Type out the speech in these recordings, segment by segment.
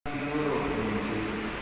tinuro ni Jesus.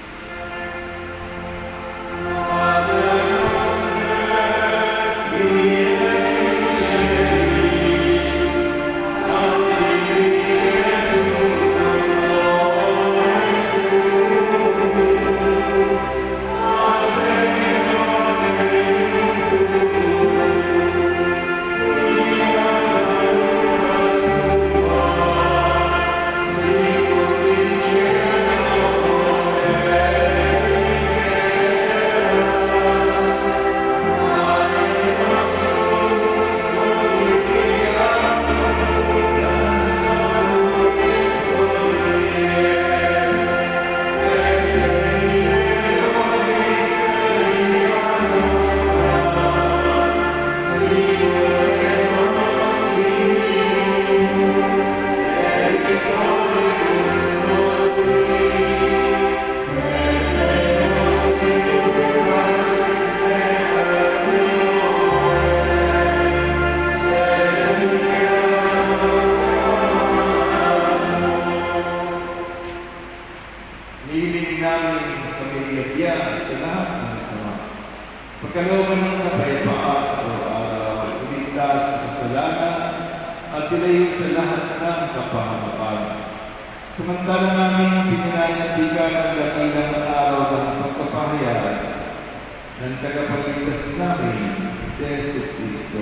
Hiling namin kami ligaya sa lahat ng masama. Pagkalooban ng kapayapaan araw-araw, uligtas sa kasalanan at ilayo sa lahat ng kapahamakan. Samantala namin pinananatigan ang dakilang araw ng pagpapahayag ng tagapagligtas namin, si Jesu Cristo.